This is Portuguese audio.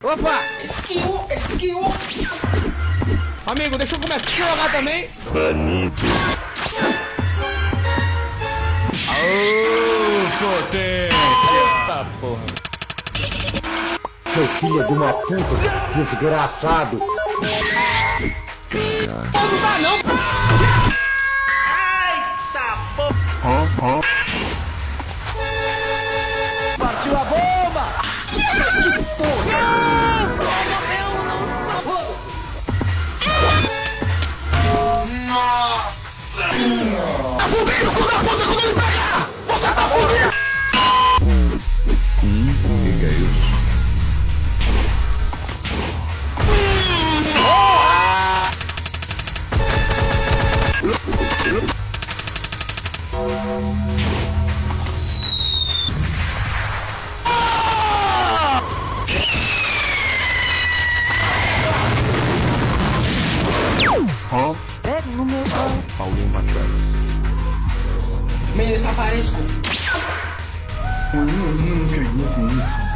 Opa! Skill! Amigo, deixa eu começar a jogar também. Banido. Aô, potência! Eita porra! Seu filho de uma puta, desgraçado! Não dá não! Eita porra! Partiu a bomba! Que porra! Nossa! Tá fudido, filho da puta, quando ele pegar! Você tá fudido! Que é isso? Pega no meu pau. Paulinho Machado. Me desaparezco. Eu não acredito nisso.